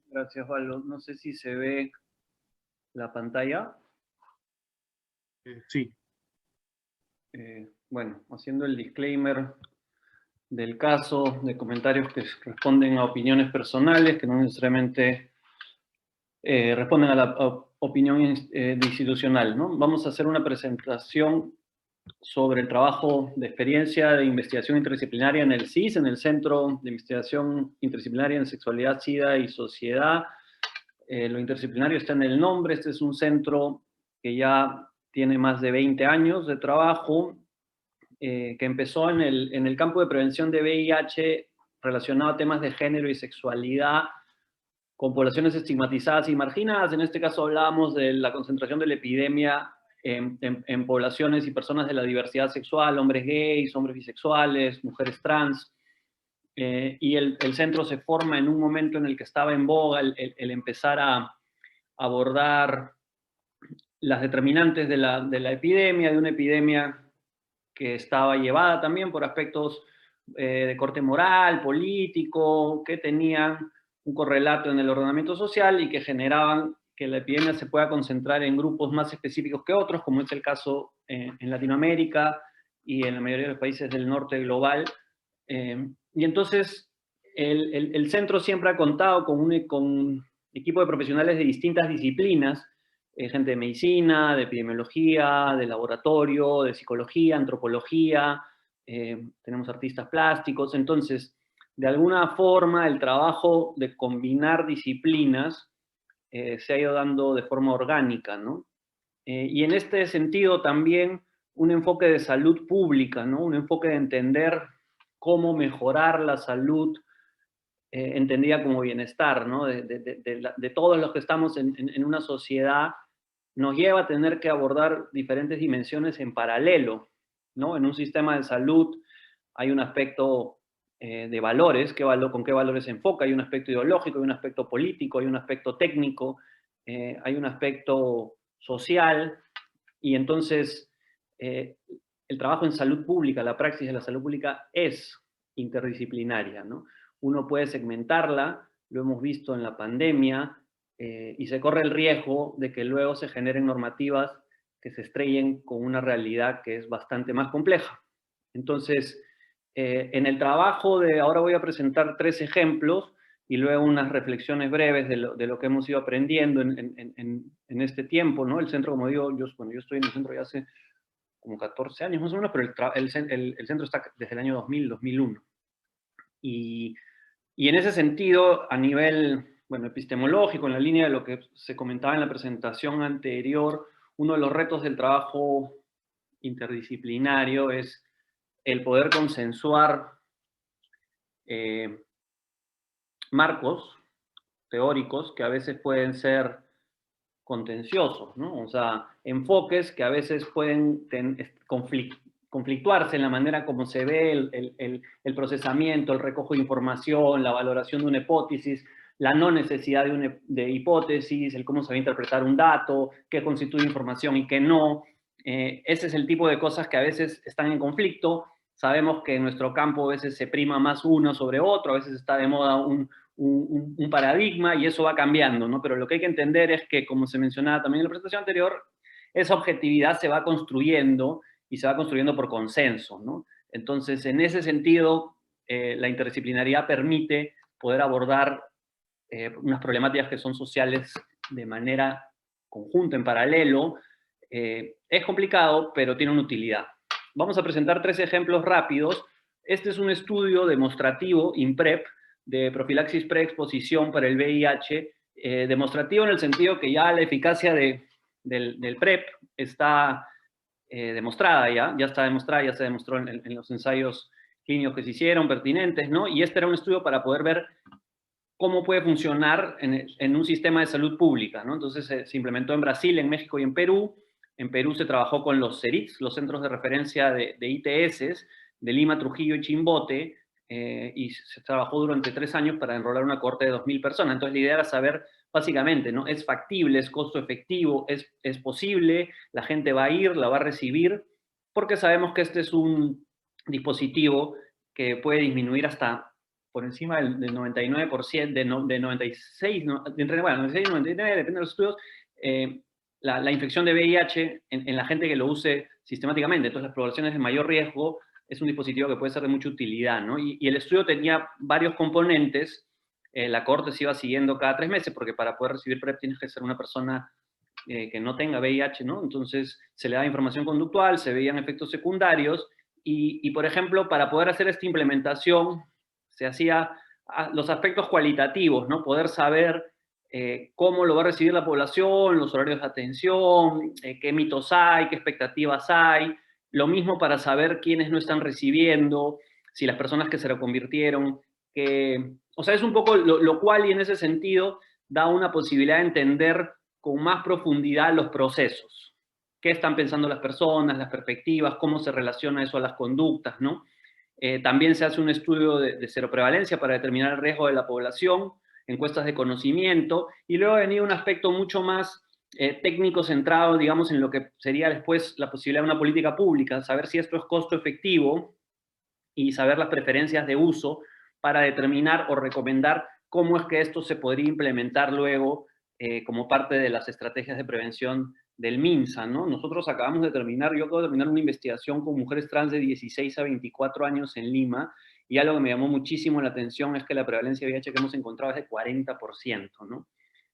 Gracias, Valo. No sé si se ve la pantalla. Sí. Bueno, haciendo el disclaimer del caso, de comentarios que responden a opiniones personales, que no necesariamente responden a la opinión institucional, ¿no? Vamos a hacer una presentación sobre el trabajo de experiencia de investigación interdisciplinaria en el CIS, en el Centro de Investigación Interdisciplinaria en Sexualidad, SIDA y Sociedad. Lo interdisciplinario está en el nombre. Este es un centro que ya tiene más de 20 años de trabajo, que empezó en el campo de prevención de VIH relacionado a temas de género y sexualidad con poblaciones estigmatizadas y marginadas. En este caso hablábamos de la concentración de la epidemia en poblaciones y personas de la diversidad sexual, hombres gays, hombres bisexuales, mujeres trans. Y el centro se forma en un momento en el que estaba en boga el empezar a abordar las determinantes de la epidemia, de una epidemia que estaba llevada también por aspectos de corte moral, político, que tenían un correlato en el ordenamiento social y que generaban que la epidemia se pueda concentrar en grupos más específicos que otros, como es el caso en Latinoamérica y en la mayoría de los países del norte global. Y entonces el centro siempre ha contado con un equipo de profesionales de distintas disciplinas, gente de medicina, de epidemiología, de laboratorio, de psicología, antropología, tenemos artistas plásticos. Entonces, de alguna forma, el trabajo de combinar disciplinas se ha ido dando de forma orgánica, ¿no? Y en este sentido también un enfoque de salud pública, ¿no? Un enfoque de entender cómo mejorar la salud entendida como bienestar, ¿no? De todos los que estamos en una sociedad, nos lleva a tener que abordar diferentes dimensiones en paralelo, ¿no? En un sistema de salud hay un aspecto de valores, con qué valores se enfoca, hay un aspecto ideológico, hay un aspecto político, hay un aspecto técnico, hay un aspecto social, y entonces el trabajo en salud pública, la praxis de la salud pública es interdisciplinaria, ¿no? Uno puede segmentarla, lo hemos visto en la pandemia, y se corre el riesgo de que luego se generen normativas que se estrellen con una realidad que es bastante más compleja. Entonces, en el trabajo ahora voy a presentar 3 ejemplos y luego unas reflexiones breves de lo que hemos ido aprendiendo en este tiempo, ¿no? El centro, como digo, yo estoy en el centro ya hace como 14 años más o menos, pero el centro está desde el año 2000, 2001. Y en ese sentido, a nivel, bueno, epistemológico, en la línea de lo que se comentaba en la presentación anterior, uno de los retos del trabajo interdisciplinario es el poder consensuar marcos teóricos que a veces pueden ser contenciosos, ¿no? O sea, enfoques que a veces pueden conflictuarse en la manera como se ve el procesamiento, el recojo de información, la valoración de una hipótesis, la no necesidad de hipótesis, el cómo se va a interpretar un dato, qué constituye información y qué no. Ese es el tipo de cosas que a veces están en conflicto. Sabemos que en nuestro campo a veces se prima más uno sobre otro, a veces está de moda un paradigma y eso va cambiando, ¿no? Pero lo que hay que entender es que, como se mencionaba también en la presentación anterior, esa objetividad se va construyendo y se va construyendo por consenso, ¿no? Entonces, en ese sentido, la interdisciplinariedad permite poder abordar unas problemáticas que son sociales de manera conjunta, en paralelo. Es complicado, pero tiene una utilidad. Vamos a presentar 3 ejemplos rápidos. Este es un estudio demostrativo, INPREP, de profilaxis preexposición para el VIH, demostrativo en el sentido que ya la eficacia del PrEP está demostrada ya está demostrada, ya se demostró en los ensayos clínicos que se hicieron, pertinentes, ¿no? Y este era un estudio para poder ver cómo puede funcionar en un sistema de salud pública, ¿no? Entonces se implementó en Brasil, en México y en Perú. En Perú se trabajó con los CERICs, los centros de referencia de ITS, de Lima, Trujillo y Chimbote, y se trabajó durante 3 años para enrolar una cohorte de 2.000 personas. Entonces la idea era saber, básicamente, ¿no? ¿Es factible, es costo efectivo, es posible, la gente va a ir, la va a recibir? Porque sabemos que este es un dispositivo que puede disminuir hasta por encima del 99%, de 96, bueno, 96 y 99, depende de los estudios, la infección de VIH en la gente que lo use sistemáticamente. Entonces, las poblaciones de mayor riesgo es un dispositivo que puede ser de mucha utilidad, ¿no? Y el estudio tenía varios componentes. La cohorte se iba siguiendo cada 3 meses, porque para poder recibir PrEP tienes que ser una persona que no tenga VIH, ¿no? Entonces, se le da información conductual, se veían efectos secundarios, y por ejemplo, para poder hacer esta implementación, se hacía los aspectos cualitativos, ¿no? Poder saber cómo lo va a recibir la población, los horarios de atención, qué mitos hay, qué expectativas hay. Lo mismo para saber quiénes no están recibiendo, si las personas que se lo convirtieron, o sea, es un poco lo cual, y en ese sentido da una posibilidad de entender con más profundidad los procesos. ¿Qué están pensando las personas, las perspectivas, cómo se relaciona eso a las conductas, ¿no? También se hace un estudio de seroprevalencia para determinar el riesgo de la población, encuestas de conocimiento, y luego ha venido un aspecto mucho más técnico centrado, digamos, en lo que sería después la posibilidad de una política pública, saber si esto es costo efectivo y saber las preferencias de uso para determinar o recomendar cómo es que esto se podría implementar luego como parte de las estrategias de prevención del MINSA, ¿no? Nosotros acabamos de terminar, yo acabo de terminar una investigación con mujeres trans de 16 a 24 años en Lima, y algo que me llamó muchísimo la atención es que la prevalencia de VIH que hemos encontrado es de 40%, ¿no?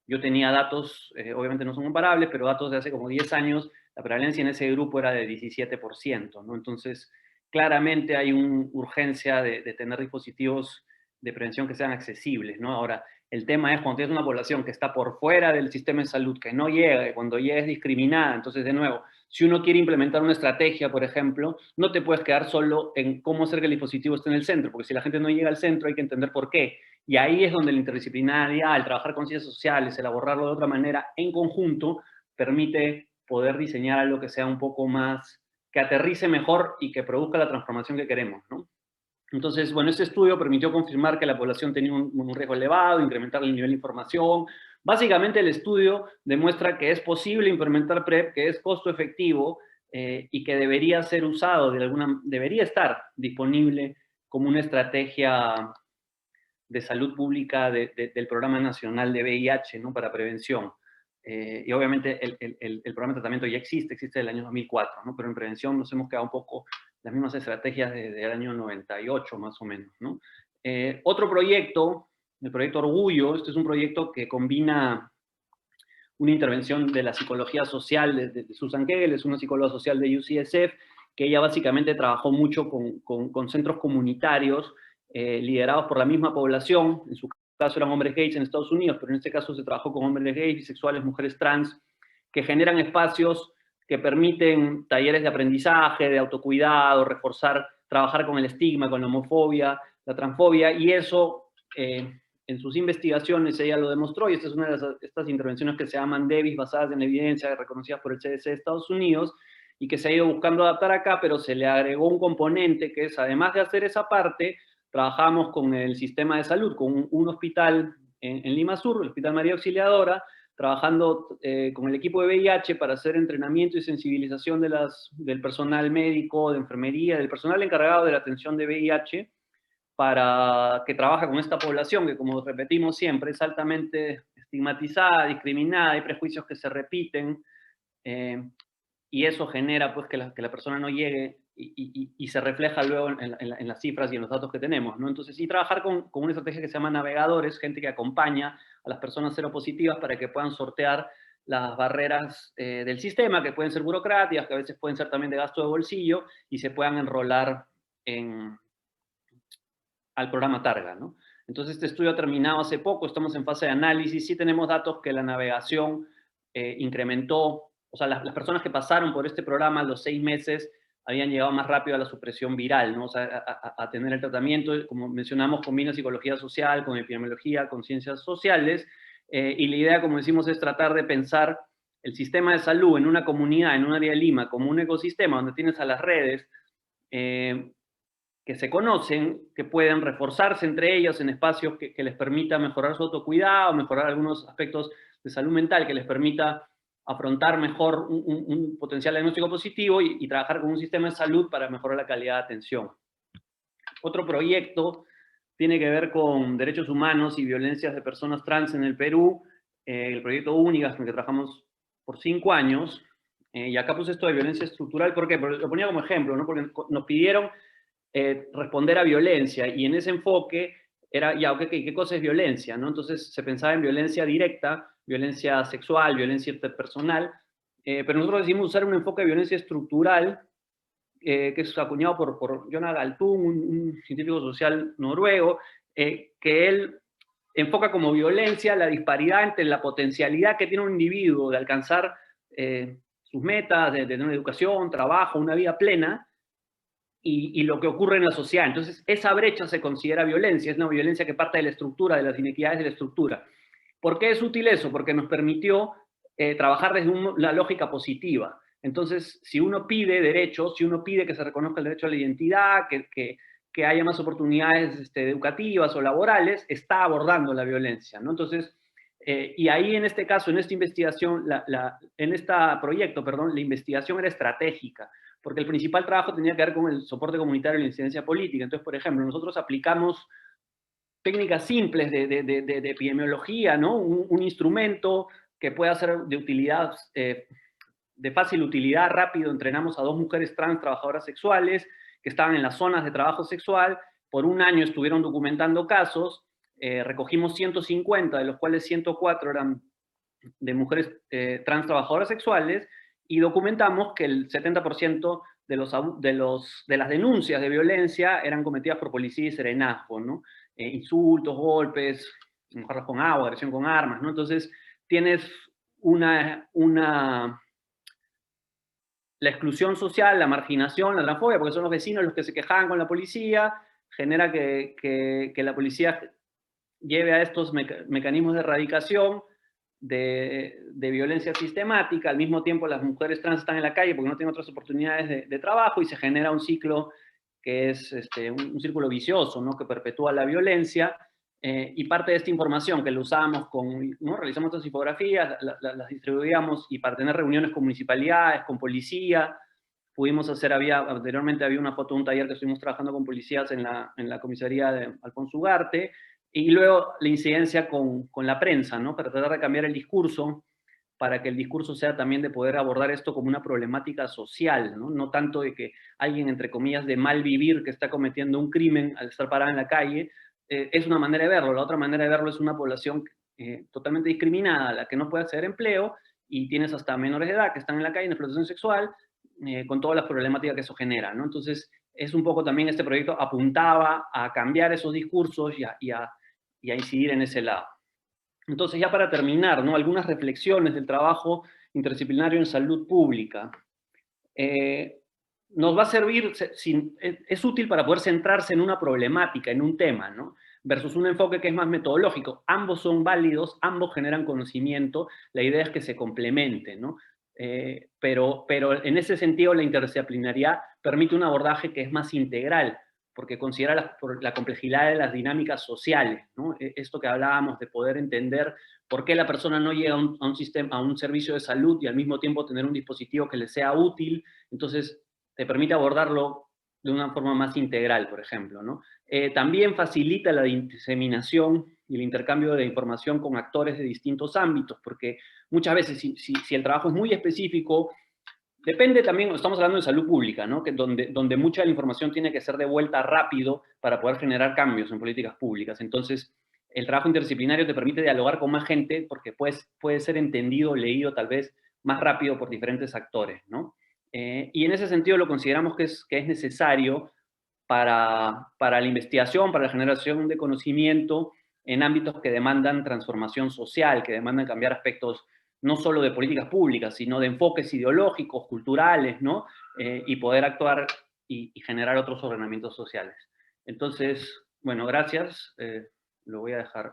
Yo tenía datos, obviamente no son comparables, pero datos de hace como 10 años, la prevalencia en ese grupo era de 17%, ¿no? Entonces, claramente hay una urgencia de tener dispositivos de prevención que sean accesibles, ¿no? Ahora, el tema es cuando tienes una población que está por fuera del sistema de salud, que no llega, y cuando llega es discriminada. Entonces, de nuevo, si uno quiere implementar una estrategia, por ejemplo, no te puedes quedar solo en cómo hacer que el dispositivo esté en el centro, porque si la gente no llega al centro hay que entender por qué. Y ahí es donde la interdisciplinaridad, el trabajar con ciencias sociales, el abordarlo de otra manera en conjunto, permite poder diseñar algo que sea un poco más, que aterrice mejor y que produzca la transformación que queremos, ¿no? Entonces, bueno, este estudio permitió confirmar que la población tenía un riesgo elevado, incrementar el nivel de información. Básicamente, el estudio demuestra que es posible implementar PrEP, que es costo efectivo y que debería ser usado, debería estar disponible como una estrategia de salud pública del Programa Nacional de VIH, ¿no? Para prevención. Y obviamente el programa de tratamiento ya existe desde el año 2004, ¿no? Pero en prevención nos hemos quedado un poco las mismas estrategias desde el año 98 más o menos, ¿no? Otro proyecto, el proyecto Orgullo, este es un proyecto que combina una intervención de la psicología social de Susan Kegel, es una psicóloga social de UCSF, que ella básicamente trabajó mucho con centros comunitarios liderados por la misma población. En su caso eran hombres gays en Estados Unidos, pero en este caso se trabajó con hombres gays, bisexuales, mujeres trans, que generan espacios que permiten talleres de aprendizaje, de autocuidado, reforzar, trabajar con el estigma, con la homofobia, la transfobia, y eso en sus investigaciones ella lo demostró, y esta es una de estas intervenciones que se llaman DEBIS, basadas en evidencia, reconocidas por el CDC de Estados Unidos, y que se ha ido buscando adaptar acá, pero se le agregó un componente que es, además de hacer esa parte, trabajamos con el sistema de salud, con un hospital en Lima Sur, el Hospital María Auxiliadora, trabajando con el equipo de VIH para hacer entrenamiento y sensibilización del personal médico, de enfermería, del personal encargado de la atención de VIH, para que trabaja con esta población que, como repetimos siempre, es altamente estigmatizada, discriminada, hay prejuicios que se repiten, y eso genera pues que la persona no llegue y se refleja luego en las cifras y en los datos que tenemos, ¿no? Entonces, sí, trabajar con una estrategia que se llama navegadores, gente que acompaña a las personas seropositivas para que puedan sortear las barreras del sistema, que pueden ser burocráticas, que a veces pueden ser también de gasto de bolsillo, y se puedan enrolar al programa Targa, ¿no? Entonces, este estudio ha terminado hace poco, estamos en fase de análisis, sí tenemos datos que la navegación incrementó, o sea, las personas que pasaron por este programa a los 6 meses habían llegado más rápido a la supresión viral, ¿no? O sea, a tener el tratamiento, como mencionamos, combina psicología social, con epidemiología, con ciencias sociales, y la idea, como decimos, es tratar de pensar el sistema de salud en una comunidad, en un área de Lima, como un ecosistema donde tienes a las redes, que se conocen, que pueden reforzarse entre ellas en espacios que les permita mejorar su autocuidado, mejorar algunos aspectos de salud mental, que les permita afrontar mejor un potencial diagnóstico positivo y trabajar con un sistema de salud para mejorar la calidad de atención. Otro proyecto tiene que ver con derechos humanos y violencias de personas trans en el Perú, el proyecto Únicas, con el que trabajamos por 5 años, y acá puse esto de violencia estructural, ¿por qué? Porque lo ponía como ejemplo, ¿no? Porque nos pidieron responder a violencia, y en ese enfoque era, ya, okay, ¿qué cosa es violencia? ¿No? Entonces se pensaba en violencia directa, violencia sexual, violencia interpersonal, pero nosotros decidimos usar un enfoque de violencia estructural, que es acuñado por Jonah Galtung, un científico social noruego, que él enfoca como violencia la disparidad entre la potencialidad que tiene un individuo de alcanzar sus metas, de tener una educación, trabajo, una vida plena, y lo que ocurre en la sociedad. Entonces, esa brecha se considera violencia, es una violencia que parte de la estructura, de las inequidades de la estructura. ¿Por qué es útil eso? Porque nos permitió trabajar desde la lógica positiva. Entonces, si uno pide derechos, si uno pide que se reconozca el derecho a la identidad, que haya más oportunidades educativas o laborales, está abordando la violencia, ¿no? Entonces, y ahí en este caso, en esta investigación, en este proyecto, perdón, la investigación era estratégica, porque el principal trabajo tenía que ver con el soporte comunitario y la incidencia política. Entonces, por ejemplo, nosotros aplicamos técnicas simples de epidemiología, ¿no? Un instrumento que pueda ser de utilidad, de fácil utilidad, rápido. Entrenamos a 2 mujeres trans trabajadoras sexuales que estaban en las zonas de trabajo sexual. Por 1 año estuvieron documentando casos. Recogimos 150, de los cuales 104 eran de mujeres trans trabajadoras sexuales, y documentamos que el 70% de las denuncias de violencia eran cometidas por policía y serenazgo, ¿no? Insultos, golpes, mojarlos con agua, agresión con armas, ¿no? Entonces, tienes la exclusión social, la marginación, la transfobia, porque son los vecinos los que se quejaban con la policía, genera que la policía lleve a estos mecanismos de erradicación de violencia sistemática. Al mismo tiempo, las mujeres trans están en la calle porque no tienen otras oportunidades de trabajo, y se genera un ciclo que es un círculo vicioso, ¿no? Que perpetúa la violencia. Y parte de esta información que lo usábamos ¿no? Realizamos estas infografías, las distribuíamos, y para tener reuniones con municipalidades, con policía, pudimos hacer, anteriormente había una foto de un taller que estuvimos trabajando con policías en la comisaría de Alfonso Ugarte, y luego la incidencia con la prensa, ¿no? Para tratar de cambiar el discurso, para que el discurso sea también de poder abordar esto como una problemática social, ¿no? No tanto de que alguien, entre comillas, de mal vivir, que está cometiendo un crimen al estar parado en la calle, es una manera de verlo. La otra manera de verlo es una población totalmente discriminada, la que no puede acceder a empleo, y tienes hasta menores de edad que están en la calle en explotación sexual, con todas las problemáticas que eso genera, ¿no? Entonces, es un poco también este proyecto apuntaba a cambiar esos discursos y a incidir en ese lado. Entonces, ya para terminar, ¿no? Algunas reflexiones del trabajo interdisciplinario en salud pública. Nos va a servir, es útil para poder centrarse en una problemática, en un tema, ¿no? Versus un enfoque que es más metodológico. Ambos son válidos, ambos generan conocimiento, la idea es que se complementen, ¿no? Pero en ese sentido la interdisciplinariedad permite un abordaje que es más integral, porque considera la complejidad de las dinámicas sociales, ¿no? Esto que hablábamos de poder entender por qué la persona no llega a un servicio de salud y al mismo tiempo tener un dispositivo que le sea útil. Entonces, te permite abordarlo de una forma más integral, por ejemplo, ¿no? También facilita la diseminación y el intercambio de información con actores de distintos ámbitos, porque muchas veces, si el trabajo es muy específico, depende también, estamos hablando de salud pública, ¿no? Donde mucha de la información tiene que ser devuelta rápido para poder generar cambios en políticas públicas. Entonces, el trabajo interdisciplinario te permite dialogar con más gente, porque puede ser entendido, leído tal vez más rápido por diferentes actores, ¿no? Y en ese sentido lo consideramos que es necesario para la investigación, para la generación de conocimiento en ámbitos que demandan transformación social, que demandan cambiar aspectos no solo de políticas públicas, sino de enfoques ideológicos, culturales, ¿no? Y poder actuar y generar otros ordenamientos sociales. Entonces, bueno, gracias. Lo voy a dejar